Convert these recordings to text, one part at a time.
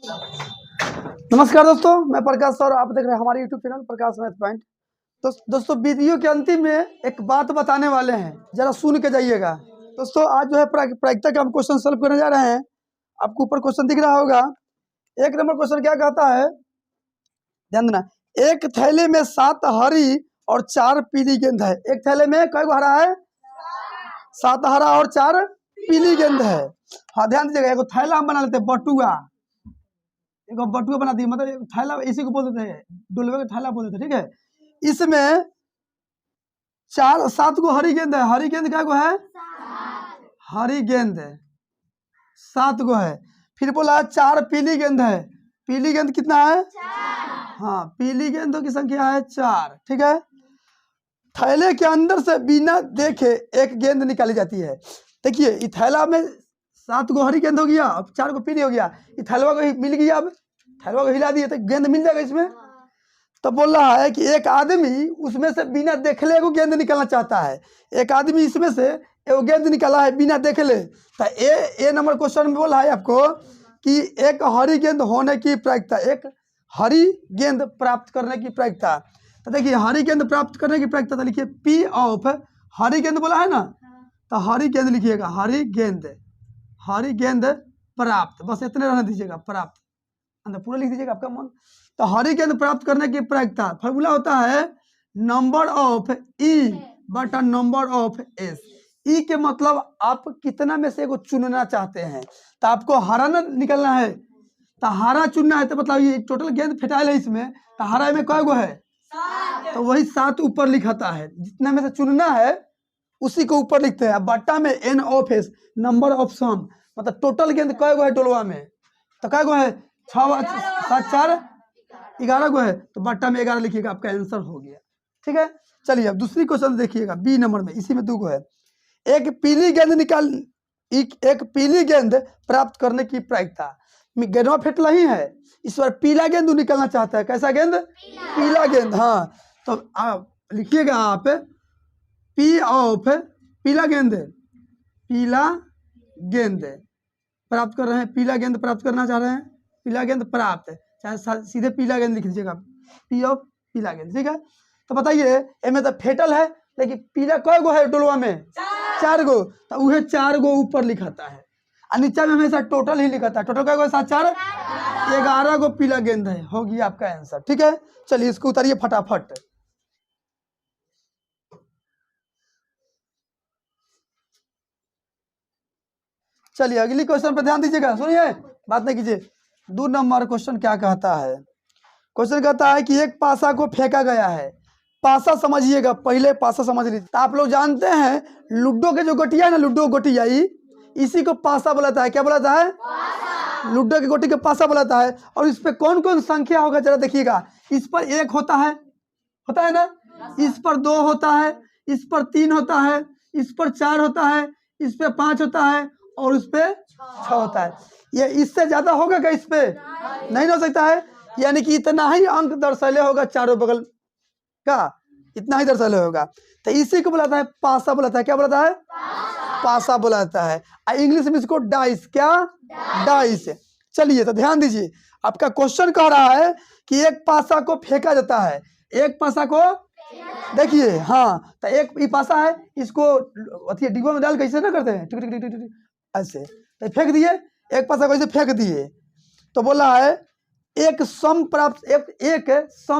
नमस्कार दोस्तों, मैं प्रकाश और आप देख रहे हैं हमारे YouTube चैनल प्रकाश मैथ पॉइंट। दोस्तों वीडियो के अंतिम में एक बात बताने वाले हैं, जरा सुन के जाइएगा। दोस्तों आज जो है प्रायिकता का हम क्वेश्चन सॉल्व करने जा रहे हैं। आपको ऊपर क्वेश्चन दिख रहा होगा। एक नंबर क्वेश्चन क्या कहता है, ध्यान देना। एक थैले में 7 हरी और 4 पीली गेंद है। एक थैले में कई गो हरा है? 7 हरा और 4 पीली गेंद है। हाँ ध्यान दीजिएगा। एक थैला हम बना लेते हैं, बटुआ। एक बटुआ बना दिए, मतलब थैला इसी को बोल देते हैं, डुलवे का थैला बोल देते हैं, ठीक है। इसमें 7 गो हरी गेंद है। हरी गेंद क्या गो है? हरी गेंद 7 गो है। फिर बोला 4 पीली गेंद है। पीली गेंद कितना है? 4। हाँ, पीली गेंदों की संख्या है 4, ठीक है। थैले के अंदर से बिना देखे एक गेंद निकाली जाती है। देखिए, इस थैला में 7 गो हरी गेंद हो गया, अब 4 गो पीली हो गया। ये थैलवा को मिल गया, अब थैलवा को हिला दिए तो गेंद मिल जाएगा इसमें। तो बोल रहा है कि एक आदमी उसमें से बिना देखले एगो गेंद निकालना चाहता है। एक आदमी इसमें से एगो गेंद निकाला है बिना देखले। तो ए नंबर क्वेश्चन में बोला है आपको कि एक हरी गेंद होने की प्रायिकता, एक हरी गेंद प्राप्त करने की प्रायिकता। तो देखिए, हरी गेंद प्राप्त करने की प्रायिकता तो लिखिए पी ऑफ हरी गेंद बोला है ना, तो हरी गेंद लिखिएगा। हरी गेंद प्राप्त, बस इतने रहने दीजिएगा, प्राप्त अंदर पूरा लिख दीजिएगा आपका मन। तो हरी गेंद प्राप्त करने की प्रायिकता फॉर्मूला होता है नंबर ऑफ ई बटा नंबर ऑफ एस। ई के मतलब आप कितना में से एगो चुनना चाहते हैं। तो आपको हरा ना निकलना है, तो हरा चुनना है। तो मतलब ये टोटल गेंद फेटाइल है इसमें, तो हरा में कई गो है? 7। तो वही 7 ऊपर लिखाता है। जितना में से चुनना है उसी को ऊपर लिखते हैं। बट्टा में n of S, number of sum, मतलब टोटल गेंद कई गो है टोलवा में, तो कई गो है? 6 7 4 11 गो है। तो बट्टा में 11 लिखिएगा, आपका आंसर हो गया, ठीक है। चलिए अब दूसरी क्वेश्चन देखिएगा, बी नंबर में, इसी में 2 गो है। एक पीली गेंद प्राप्त करने की प्रायिकता। गेंदवा फेटला ही है, इस बार पीला गेंद निकलना चाहता है। कैसा गेंद? पीला गेंद। हाँ, तो आप लिखिएगा, आप पी ऑफ पीला गेंद प्राप्त कर रहे हैं। पीला गेंद प्राप्त करना चाह रहे हैं, पीला गेंद प्राप्त, चाहे सीधे पीला गेंद लिख दीजिएगा, पी ऑफ पीला गेंद, ठीक है। तो बताइए, इनमें तो फेटल है, लेकिन पीला कई गो है टोलवा में? 4 गो। तो वह 4 गो ऊपर लिखाता है, और नीचे में हमेशा टोटल ही लिखाता है। टोटल कई गो? 7 4 11 गो पीला गेंद है। हो गया आपका आंसर, ठीक है। चलिए इसको उतारिए फटाफट। चलिए अगली क्वेश्चन पर ध्यान दीजिएगा, सुनिए, बात नहीं कीजिए। 2 नंबर क्वेश्चन क्या कहता है? क्वेश्चन कहता है कि एक पासा को फेंका गया है। पासा समझिएगा, पहले पासा समझ लीजिए। तो आप लोग जानते हैं लूडो के जो गोटिया है ना, लूडो गोटिया, इसी को पासा बुलाता है। क्या बुलाता है? लूडो की गोटी के पासा बुलाता है। और इस पे कौन कौन संख्या होगा जरा देखिएगा। इस पर 1 होता है ना, इस पर 2 होता है, इस पर 3 होता है, इस पर 4 होता है, इस पे 5 होता है, और उस पे 6 होता है। ये इससे ज्यादा होगा क्या? इस पे नहीं हो सकता है। यानी कि इतना ही अंक दर्शाले होगा चारों बगल का, इतना ही दर्शाले होगा। तो इसी को बुलाता है पासा बुलाता है। क्या बुलाता है? पासा बुलाता है। इंग्लिश में इसको डाइस, क्या? डाइस। चलिए तो ध्यान दीजिए, आपका क्वेश्चन कह रहा है कि एक पासा को फेंका जाता है। एक पासा को देखिए, हाँ, तो एक ये पासा है, इसको डिब्बा में डाल कैसे ना करते हैं, टिक टिक टिक टिक ऐसे, तो फेंक दिए। एक पासा को ऐसे फेंक दिए, तो बोला है एक सम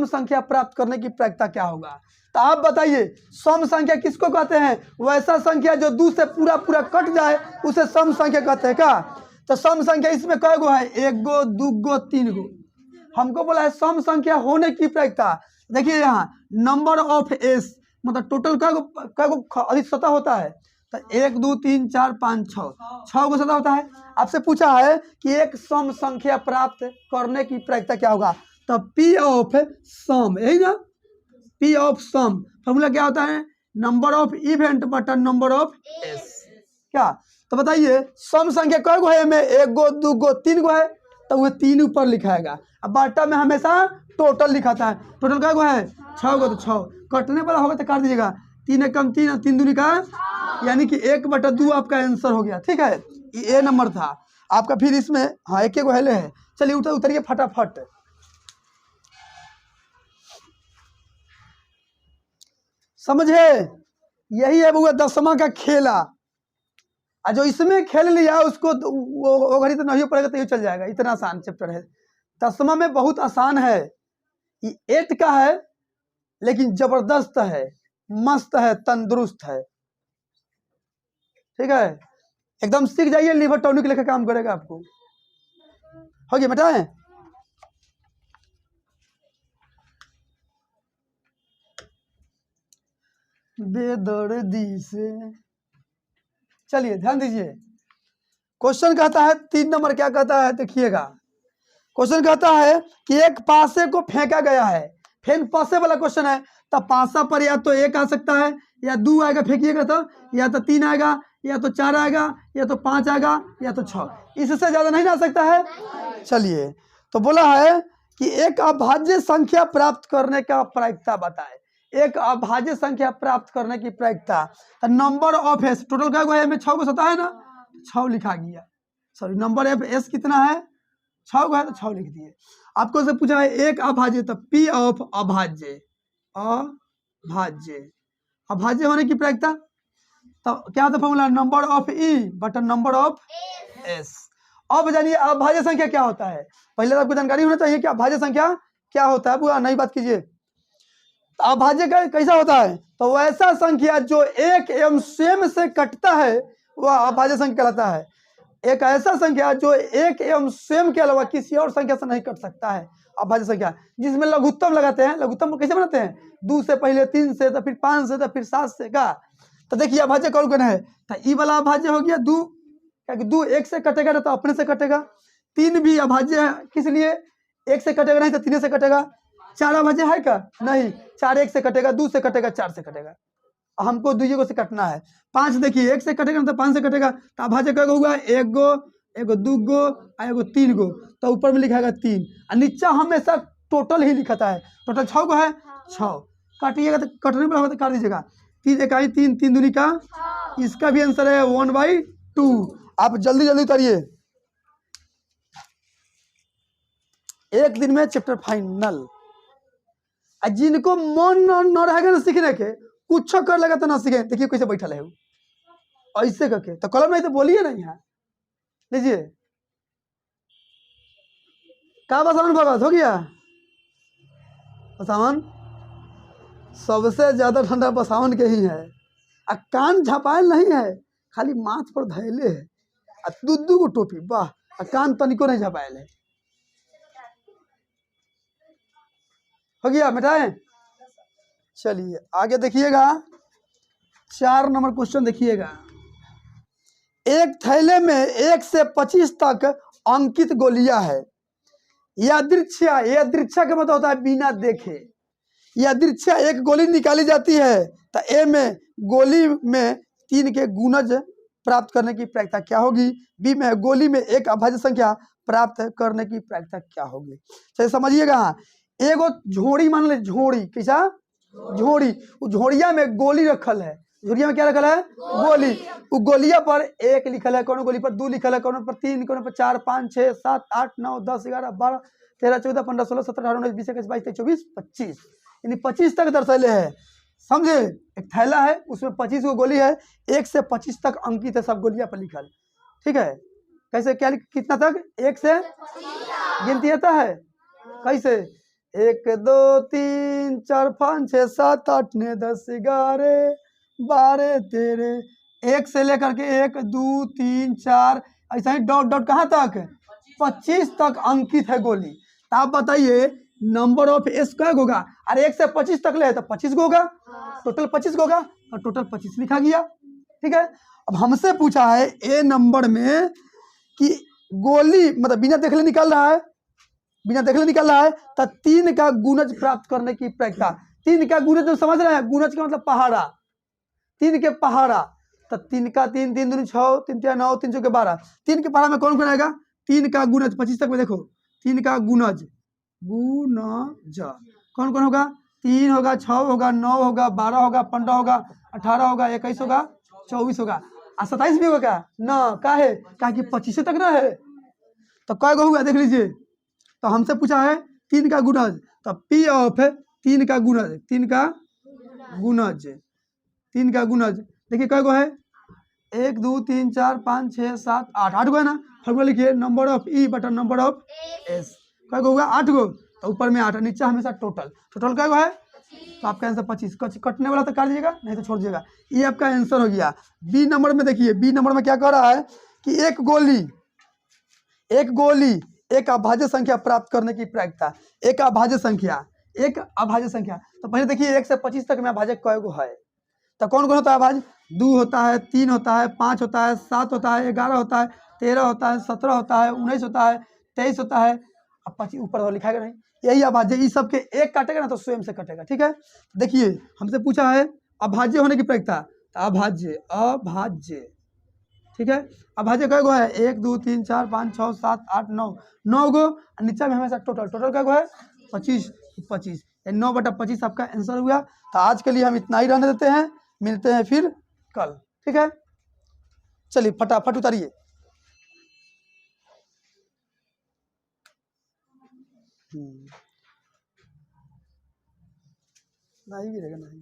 संख्या प्राप्त करने की प्रायिकता क्या होगा? तो आप बताइए, सम संख्या किसको कहते हैं? वैसा संख्या जो 2 से पूरा कट जाए उसे सम संख्या कहते हैं। क्या? तो सम संख्या इसमें कई गो है? 1 गो, 2 गो, 3 गो। हमको बोला है सम संख्या होने की प्रायिकता। देखिए यहाँ नंबर ऑफ एस, मतलब टोटल कई गो अधिक सतह होता है। तो 1 2 3 4 5 6 गो सतह होता है। आपसे पूछा है कि एक सम संख्या प्राप्त करने की प्रायिकता क्या होगा? तो पी ऑफ सम, यही ना, पी ऑफ सम फॉर्मूला क्या होता है? नंबर ऑफ इवेंट बटा नंबर ऑफ एस। क्या? तो बताइए सम संख्या कई गो है में? 1 गो, 2 गो, 3 गो है, तो वह 3 ऊपर लिखाएगा। अब बाटा में हमेशा टोटल लिखाता है। टोटल कई गो है? 6 गो। तो 6 कटने वाला होगा तो काट दीजिएगा। 3 एकम 3, 3 दूनी का, यानी कि 1/2 आपका आंसर हो गया, ठीक है। ये नंबर था आपका। फिर इसमें हाँ 1 गो हेले है, चलिए उतरिए फटाफट। समझे? यही है वो 10वां का खेला। और जो इसमें खेल लिया उसको वो घड़ी तो नहीं पड़ेगा तो ये चल जाएगा। इतना आसान चैप्टर है। 10वां में बहुत आसान है। 8 का है लेकिन जबरदस्त है, मस्त है, तंदुरुस्त है। ठीक है, एकदम सीख जाइए, लिवर टॉनिक लेकर काम करेगा आपको। हो गया बेटा? बेदर्दी से। चलिए ध्यान दीजिए, क्वेश्चन कहता है 3 नंबर क्या कहता है देखिएगा। क्वेश्चन कहता है कि एक पासे को फेंका गया है। फेंक पासे वाला क्वेश्चन है, तब पासा पर या तो 1 आ सकता है या 2 आएगा, फेंकिएगा तो या तो 3 आएगा या तो 4 आएगा या तो 5 आएगा या तो 6। इससे ज्यादा नहीं आ सकता है। चलिए, तो बोला है कि एक अभाज्य संख्या प्राप्त करने का प्रायिकता बताए। एक अभाज्य संख्या प्राप्त करने की प्रायिकता, नंबर ऑफ एस टोटल क्या हुआ है में 6 को सता है ना, 6 लिखा गया। सॉरी, नंबर ऑफ एस कितना है, 6 को है तो 6 लिख दिए। आपको से पूछा है एक अभाज्य, तो पी ऑफ अभाज्य, अभाज्य, अभाज्य होने की प्रायिकता तो क्या होता है फॉर्मूला, नंबर ऑफ ई बटा नंबर ऑफ एस। अब जानिए अभाज्य संख्या क्या होता है। पहले तो आपको जानकारी होना चाहिए कि अभाज्य संख्या क्या होता है। पूरा नई बात कीजिए। अभाज्य का कैसा होता है, तो वैसा संख्या जो एक एवं स्वयं से कटता है वह अभाज्य संख्या कहलाता है। एक ऐसा संख्या जो एक एवं स्वयं के अलावा किसी और संख्या से नहीं कट सकता है अभाज्य संख्या, जिसमें लघुत्तम लगाते हैं। लघुत्तम कैसे बनाते हैं, 2 से पहले 3 से, तो फिर 5 से, तो फिर 7 से का। तो देखिए अभाज्य कौन कौन है, तो ई वाला अभाज्य हो गया 2, क्योंकि 2 1 से कटेगा तो अपने से कटेगा। 3 भी अभाज्य है, किस लिए, 1 से कटेगा नहीं तो 3 से कटेगा। 4 अभाज्य है क्या, नहीं, 4 1 से कटेगा, 2 से कटेगा, 4 से कटेगा, हमको 2 से कटना है। 5 देखिए 1 से कटेगा तो 5 से कटेगा, तो अभाज्य क्या होगा, 1 गो, 1 गो, 2 गो, 1 गो, 3 गो, तो ऊपर में लिखा है 3 और नीचा हमेशा टोटल ही लिखता है। टोटल 6 को है, 6 काटिएगा तो कटने पर तो काट दीजिएगा। 3 इकाई 3, 3 दूनी का, इसका भी आंसर है 1/2। आप जल्दी जल्दी उतारिए, एक दिन में चैप्टर फाइनल। जिनको मन न रहेगा ना सीखने के, कुछ कर लगा तो ना सीखे। देखिए कैसे बैठा है ऐसे करके, तो कलम नहीं तो बोलिए नहीं है। लीजिए, क्या बसावन भगत हो गया, बसावन सबसे ज्यादा ठंडा बसावन के ही है। आ कान झपायल नहीं है, खाली माथ पर धैले है। आ 2 को टोपी, वाह, आ कान तनिको नहीं झपायल है। हो गया मिटाए। चलिए आगे देखिएगा, 4 नंबर क्वेश्चन देखिएगा। एक थैले में 1 से 25 तक अंकित गोलियां है। यादृच्छा, यादृच्छा का मतलब होता है बिना देखे। यादृच्छा एक गोली निकाली जाती है, तो ए में गोली में 3 के गुणज प्राप्त करने की प्रायिकता क्या होगी। बी में गोली में एक अभाज्य संख्या प्राप्त करने की प्रायिकता क्या होगी। चलिए समझिएगा। एगो झोड़ी मान ले, झोड़ी कैसा, झोड़ी, झोड़िया में गोली रखल है। झोड़िया में क्या रखल है, गोली। वो गोलिया पर 1 लिखल है, कोनो गोली पर 2 लिखल है, कोनो पर 3, कोनो पर 4, 5, 6, 7, 8, 9, 10, 11, 12, 13, 14, 15, 16, 17, 18, 19, 20, 21, 22, 23, 24, 25, यानी 25 तक दर्शाए है। समझे, एक थैला है उसमें 25 गो गोली है, 1 से 25 तक अंकित है, सब गोलियां पर लिखल। ठीक है, कैसे क्या कितना तक, 1 से गिनती आता है कैसे, 1 2 3 4 5 6 7 8 9 10 11 12 13, 1 से लेकर के 1 2 3 4 ऐसा ही डॉट डॉट कहाँ तक, 25 तक अंकित है गोली। तो आप बताइए नंबर ऑफ एस क्या होगा। अरे 1 से 25 तक ले तो 25 को होगा, टोटल 25 को होगा, और टोटल 25 लिखा गया। ठीक है, अब हमसे पूछा है ए नंबर में कि गोली मतलब बिना देखले निकाल रहा है, बिना देखले निकाल रहा है, तो 3 का गुणज प्राप्त करने की प्रायिकता। 3 का गुणज जो समझ रहे हैं, गुणज का मतलब पहाड़ा, 3 के पहाड़ा, तो 3 का 3, 3 दूनी 6, 3 3 9, 3 चौके 12। 3 के पहाड़ा में कौन कौन आएगा, 3 का गुणज 25 तक में देखो, 3 का गुणज, गुणज कौन कौन होगा, 3 होगा, 6 होगा, 9 होगा, 12 होगा, 15 होगा, 18 होगा, 21 होगा, 24 होगा, और 27 भी होगा। ना का है, क्या कि 25 तक ना है, तो कै गो होगा देख लीजिए, तो हमसे पूछा है 3 का गुणज, तो पी ऑफ 3 का गुणज, 3 का गुणज, 3 का गुणज देखिए कै गो है, 1 2 3 4 5 6 7 8, 8 गो है ना। फॉर्मूला लिखिए नंबर ऑफ ई बटा नंबर ऑफ एस, कै गो हुआ 8 गो, तो ऊपर में 8 नीचे हमेशा टोटल, टोटल कै गो है, तो आपका आंसर 25, कटने वाला तो काट दीजिएगा नहीं तो छोड़ दीजिएगा। ये आपका आंसर हो गया। बी नंबर में देखिए, बी नंबर में क्या कह रहा है कि एक गोली एक अभाज्य संख्या प्राप्त करने की प्रक्रिया, एक अभाज्य संख्या, एक अभाज्य संख्या। तो पहले देखिए 1 से 25 तक में अभाज्य कै गो है, तो कौन कौन होता है अभाज्य, 2 होता है, 3 होता है, 5 होता है, 7 होता है, 11 होता है, 13 होता है, 17 होता है, 19 होता है, 23 होता है। अब 25 ऊपर वाला लिखाएगा नहीं, यही अभाज्य, इस सबके एक काटेगा ना तो स्वयं से कटेगा, ठीक है। देखिए हमसे पूछा है अभाज्य होने की प्रक्रिया, तो अभाज्य, ठीक है। अभाज्य कै गो है, 1 2 3 4 5 6 7 8 9, 9 गो, नीचे में हमेशा टोटल, टोटल कै गो है 25, 25, 9 बटा 25 आपका आंसर हुआ। तो आज के लिए हम इतना ही रहने देते हैं, मिलते हैं फिर कल, ठीक है। चलिए फटाफट उतारिए। नहीं भी रहेगा नहीं।